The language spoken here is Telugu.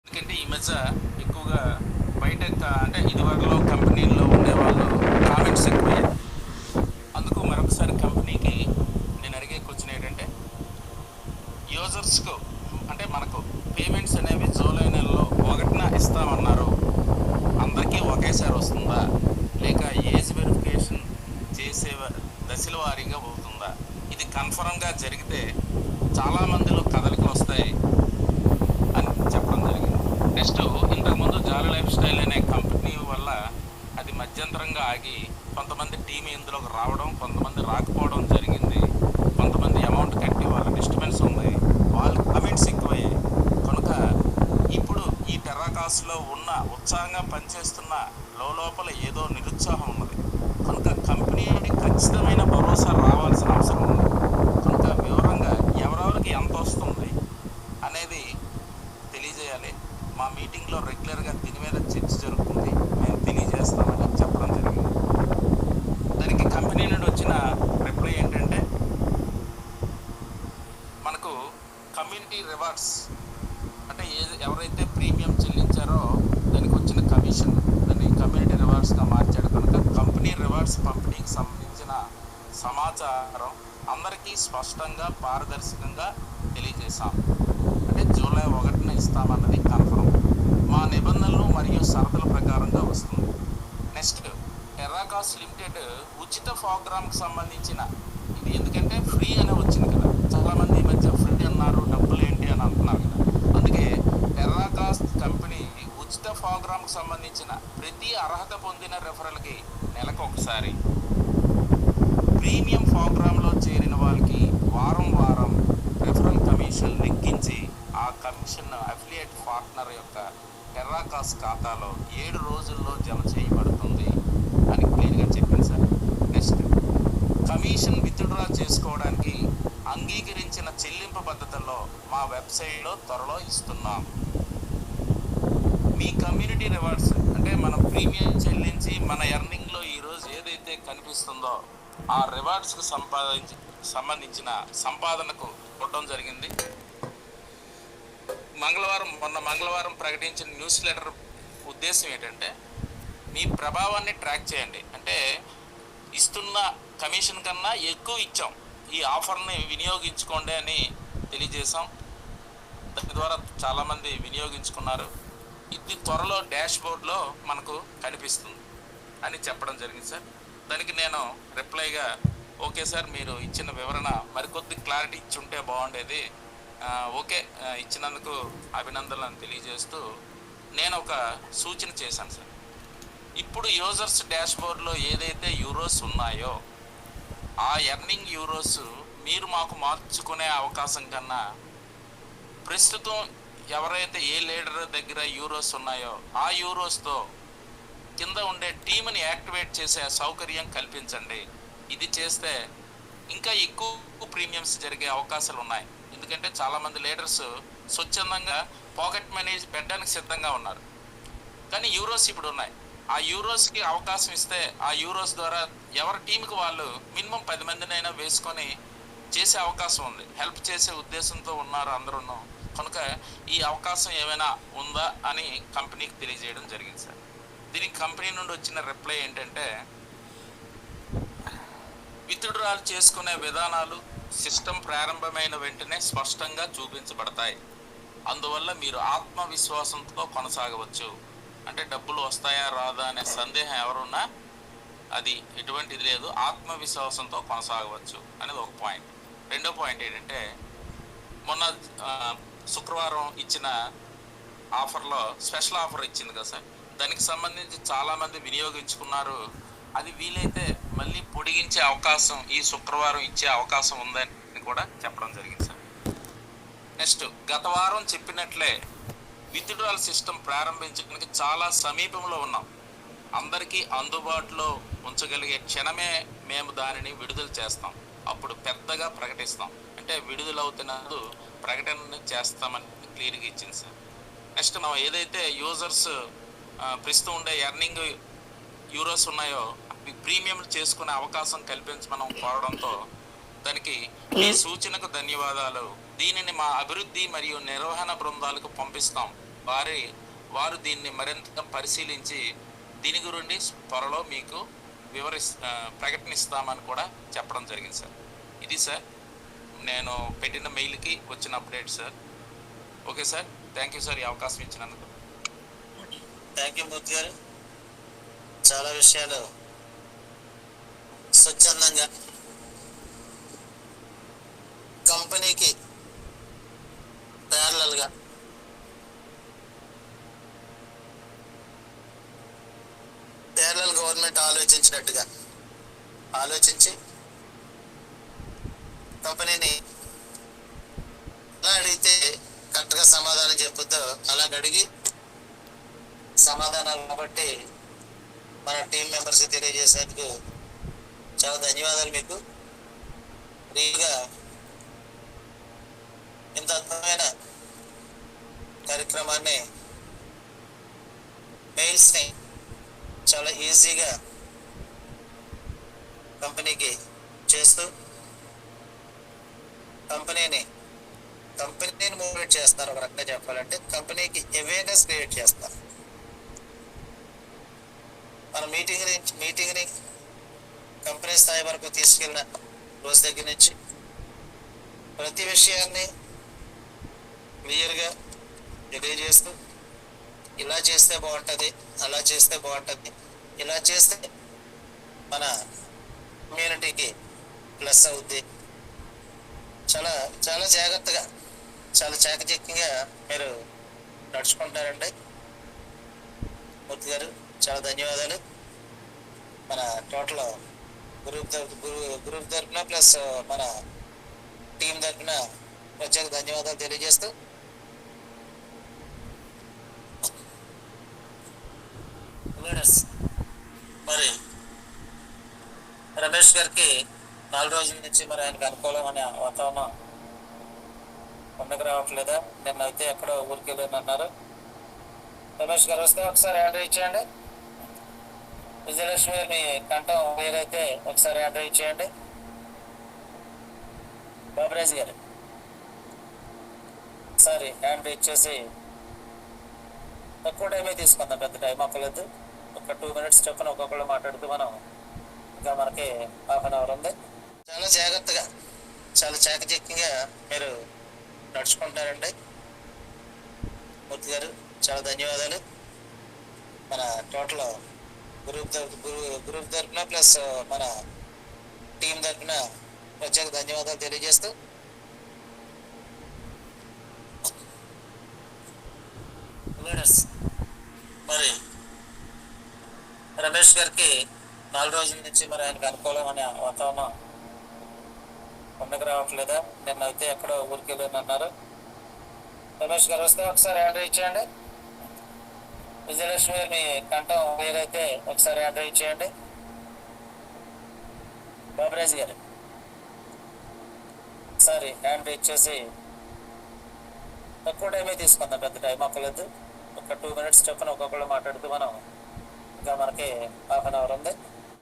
ఎందుకంటే ఈ మధ్య ఎక్కువగా బయట అంటే ఇదివరలో కంపెనీల్లో ఉండేవాళ్ళు కామెంట్స్ ఎక్కువయ్యాయి. అందుకు మరొకసారి కంపెనీకి నేను అడిగే క్వశ్చన్ ఏంటంటే, యూజర్స్కు అంటే మనకు పేమెంట్స్ అనేవి జూలై నెలలో 1న ఇస్తామన్నారు. అందరికీ ఒకేసారి వస్తుందా, లేక ఏజ్ వెరిఫికేషన్ చేసే దశల వారీగా అవుతుందా? ఇది కన్ఫర్మ్గా జరిగితే చాలా మందిలో కదలికలు వస్తాయి అని చెప్పడం జరిగింది. నెక్స్ట్, ఇంతకుముందు జాలీ లైఫ్ స్టైల్ అనే కంపెనీ వల్ల అది మధ్యంతరంగా ఆగి కొంతమంది టీం ఇందులోకి రావడం, కొంతమంది రాకపోవడం జరిగింది. కొంతమంది అమౌంట్ కట్టి వాళ్ళ డిస్టర్బెన్స్ ఉంది, వాళ్ళ కమెంట్స్ ఎక్కువయ్యాయి. కనుక ఇప్పుడు ఈ టెర్రాకాస్లో ఉన్న ఉత్సాహంగా పనిచేస్తున్న లోపల ఏదో నిరుత్సాహం ఉన్నది. కనుక కంపెనీకి ఖచ్చితమైన భరోసా రావాల్సిన అవసరం ఉంది. కనుక వివరంగా ఎవరెవరికి ఎంత వస్తుంది అనేది తెలియజేయాలి. మా మీటింగ్లో రెగ్యులర్గా దీని మీద చర్చ జరుగుతుంది, మేము తెలియజేస్తామని చెప్పడం జరిగింది. దానికి కంపెనీ నుండి వచ్చిన రిప్లై ఏంటంటే, మనకు కమ్యూనిటీ రివార్డ్స్ అంటే ఎవరైతే ప్రీమియం చెల్లించారో దానికి వచ్చిన కమిషన్, దాన్ని కమ్యూనిటీ రివార్డ్స్గా మార్చాడు. కనుక కంపెనీ రివార్డ్స్ పంపిణీకి సంబంధించిన సమాచారం అందరికీ స్పష్టంగా పారదర్శకంగా తెలియజేశాం. అంటే జూలై 1న ఇస్తామన్నది కన్ఫర్మ్. మా నిబంధనలు మరియు షరతుల ప్రకారంగా వస్తుంది. నెక్స్ట్, టెర్రాకాస్ లిమిటెడ్ ఉచిత ప్రోగ్రామ్కి సంబంధించిన ఇది, ఎందుకంటే ఫ్రీ అని వచ్చింది కదా, చాలామంది ఈ మధ్య ఫ్రీ అన్నారు, డబ్బులు ఏంటి అని అంటున్నారు కదా. అందుకే టెర్రాకాస్ కంపెనీ ఉచిత ప్రోగ్రామ్కి సంబంధించిన ప్రతి అర్హత పొందిన రెఫరల్కి నెలకు ఒకసారి, ప్రీమియం ప్రోగ్రాంలో చేరిన వాళ్ళకి వారం వారం రెఫరల్ కమిషన్ లెక్కించి ఆ కమిషన్ అఫిలియేట్ పార్ట్నర్ యొక్క టెర్రాకాస్ ఖాతాలో 7 రోజుల్లో జమ చేయబడుతుంది అని క్లియర్గా చెప్పింది సార్. నెక్స్ట్, కమిషన్ విత్డ్రా చేసుకోవడానికి అంగీకరించిన చెల్లింపు పద్ధతుల్లో మా వెబ్సైట్లో త్వరలో ఇస్తున్నాం. మీ కమ్యూనిటీ రివార్డ్స్ అంటే మనం ప్రీమియం చెల్లించి మన ఎర్నింగ్లో ఈరోజు ఏదైతే కనిపిస్తుందో ఆ రివార్డ్స్కు సంబంధించిన సంపాదనకు కొట్టడం జరిగింది. మొన్న మంగళవారం ప్రకటించిన న్యూస్ లెటర్ ఉద్దేశం ఏంటంటే, మీ ప్రభావాన్ని ట్రాక్ చేయండి. అంటే ఇస్తున్న కమిషన్ కన్నా ఎక్కువ ఇచ్చాం, ఈ ఆఫర్ని వినియోగించుకోండి అని తెలియజేశాం. దాని ద్వారా చాలామంది వినియోగించుకున్నారు. ఇది త్వరలో డాష్ బోర్డ్లో మనకు కనిపిస్తుంది అని చెప్పడం జరిగింది సార్. దానికి నేను రిప్లైగా, ఓకే సార్, మీరు ఇచ్చిన వివరణ మరికొద్ది క్లారిటీ ఇచ్చి ఉంటే బాగుండేది, ఓకే ఇచ్చినందుకు అభినందనలు తెలియజేస్తూ నేను ఒక సూచన చేశాను సార్. ఇప్పుడు యూజర్స్ డాష్ బోర్డ్లో ఏదైతే యూరోస్ ఉన్నాయో ఆ ఎర్నింగ్ యూరోస్ మీరు మాకు మార్చుకునే అవకాశం కన్నా ప్రస్తుతం ఎవరైతే ఏ లీడర్ దగ్గర యూరోస్ ఉన్నాయో ఆ యూరోస్తో కింద ఉండే టీంని యాక్టివేట్ చేసే సౌకర్యం కల్పించండి. ఇది చేస్తే ఇంకా ఎక్కువ ప్రీమియమ్స్ జరిగే అవకాశాలు ఉన్నాయి. ఎందుకంటే చాలామంది లీడర్స్ స్వచ్ఛందంగా పాకెట్ మనీ పెట్టడానికి సిద్ధంగా ఉన్నారు, కానీ యూరోస్ ఇప్పుడు ఉన్నాయి. ఆ యూరోస్కి అవకాశం ఇస్తే ఆ యూరోస్ ద్వారా ఎవరి టీంకి వాళ్ళు మినిమం 10 మందినైనా వేసుకొని చేసే అవకాశం ఉంది. హెల్ప్ చేసే ఉద్దేశంతో ఉన్నారు అందరూ. కనుక ఈ అవకాశం ఏమైనా ఉందా అని కంపెనీకి తెలియజేయడం జరిగింది సార్. దీనికి కంపెనీ నుండి వచ్చిన రిప్లై ఏంటంటే, విత్డ్రాల్ చేసుకునే విధానాలు సిస్టమ్ ప్రారంభమైన వెంటనే స్పష్టంగా చూపించబడతాయి. అందువల్ల మీరు ఆత్మవిశ్వాసంతో కొనసాగవచ్చు. అంటే డబ్బులు వస్తాయా రాదా అనే సందేహం ఎవరున్నా అది ఎటువంటిది లేదు, ఆత్మవిశ్వాసంతో కొనసాగవచ్చు అనేది ఒక పాయింట్. రెండో పాయింట్ ఏంటంటే, మొన్న శుక్రవారం ఇచ్చిన ఆఫర్లో స్పెషల్ ఆఫర్ ఇచ్చింది కదా సార్, దానికి సంబంధించి చాలామంది వినియోగించుకున్నారు. అది వీలైతే మళ్ళీ పొడిగించే అవకాశం ఈ శుక్రవారం ఇచ్చే అవకాశం ఉందని కూడా చెప్పడం జరిగింది సార్. నెక్స్ట్, గత వారం చెప్పినట్లే విత్డ్రాల్ సిస్టమ్ ప్రారంభించడానికి చాలా సమీపంలో ఉన్నాం. అందరికీ అందుబాటులో ఉంచగలిగే క్షణమే మేము దానిని విడుదల చేస్తాం. అప్పుడు పెద్దగా ప్రకటిస్తాం. అంటే విడుదలవుతున్నది ప్రకటన చేస్తామని క్లియర్గా ఇచ్చింది సార్. నెక్స్ట్, మనం ఏదైతే యూజర్స్ ప్రస్తుతం ఉండే ఎర్నింగ్ యూరోస్ ఉన్నాయో ప్రీమియం చేసుకునే అవకాశం కల్పించి మనం కోరడంతో దానికి ఈ సూచనకు ధన్యవాదాలు. దీనిని మా అభివృద్ధి మరియు నిర్వహణ బృందాలకు పంపిస్తాం. వారి వారు దీన్ని మరింత పరిశీలించి దీని గురించి త్వరలో మీకు ప్రకటనిస్తామని కూడా చెప్పడం జరిగింది సార్. ఇది సార్ నేను పెట్టిన మెయిల్కి వచ్చిన update sir. Okay sir, thank you sir ఈ అవకాశం ఇచ్చినందుకు. థ్యాంక్ యూ మూర్తి గారు. చాలా విషయాలు స్వచ్ఛందంగా కంపెనీకి ప్యారలల్గా గవర్నమెంట్ ఆలోచించినట్టుగా ఆలోచించి కంపెనీని ఎలా అడిగితే కరెక్ట్గా సమాధానం చెప్పుద్దో అలా అడిగి సమాధానాలు కాబట్టి మన టీం మెంబర్స్కి తెలియజేసేందుకు చాలా ధన్యవాదాలు మీకు. రియల్గా ఇంత అద్భుతమైన కార్యక్రమాన్ని మెయిల్స్ని చాలా ఈజీగా కంపెనీకి చేస్తూ కంపెనీని మోటివేట్ చేస్తారు. ఒక రకంగా చెప్పాలంటే కంపెనీకి అవేర్నెస్ క్రియేట్ చేస్తారు. మన మీటింగ్ని కంపెనీ స్థాయి వరకు తీసుకెళ్ళిన రోజు దగ్గర నుంచి ప్రతి విషయాన్ని క్లియర్గా తెలియజేస్తూ ఇలా చేస్తే బాగుంటుంది, అలా చేస్తే బాగుంటుంది, ఇలా చేస్తే మన కమ్యూనిటీకి ప్లస్ అవుద్ది. చాలా చాలా జాగ్రత్తగా చాలా చాకచక్యంగా మీరు నడుచుకుంటారండి. మూర్తి గారు చాలా ధన్యవాదాలు. మన టోటల్ గ్రూప్ తరఫున ప్లస్ మన టీం తరఫున ప్రత్యేక ధన్యవాదాలు తెలియజేస్తూ మరి రమేష్ గారికి 4 రోజుల నుంచి మరి ఆయనకు అనుకూలమైన వాతావరణం పండుగ రావట్లేదా, నిన్న అయితే ఎక్కడో ఊరికి వెళ్ళానన్నారు. రమేష్ గారు వస్తే ఒకసారి ఆర్డర్ ఇచ్చేయండి. విజయలక్ష్మి మీ కంఠం వేరైతే ఒకసారి ఆర్డర్ ఇచ్చేయండి. బాబరాజ్ గారు ఒకసారి హ్యాండ్ ఇచ్చేసి తక్కువ టైమే తీసుకుందాం, పెద్ద టైం అక్కర్లేదు. ఒక 2 minutes చెప్పిన ఒక్కొక్కళ్ళు మాట్లాడుతూ మనం ఇంకా మనకి 1/2 hour ఉంది. చాలా జాగ్రత్తగా చాలా చాకచక్యంగా మీరు నడుచుకుంటారండి. మూర్తి గారు చాలా ధన్యవాదాలు. మన టోటల్ గ్రూప్ తరఫున ప్లస్ మన టీం తరఫున ప్రత్యేక ధన్యవాదాలు తెలియజేస్తూ మరి రమేష్ గారికి 4 రోజుల నుంచి మరి ఆయనకు అనుకూలమైన వాతావరణం పండుగ రావట్లేదా, నిన్న అయితే ఎక్కడో ఊరికి వెళ్ళానన్నారు. రమేష్ గారు వస్తే ఒకసారి ఆర్డర్ ఇచ్చేయండి. విజయలక్ష్మి మీ కంఠం వేరైతే ఒకసారి ఆర్డర్ ఇచ్చేయండి. బాబరాజ్ గారు ఒకసారి హ్యాండ్ ఇచ్చేసి తక్కువ టైమే తీసుకుందాం, పెద్ద టైం అక్కర్లేదు. ఒక 2 minutes చెప్పిన ఒక్కొక్కళ్ళు మాట్లాడుతూ మనం ఇంకా మనకి 1/2 hour ఉంది.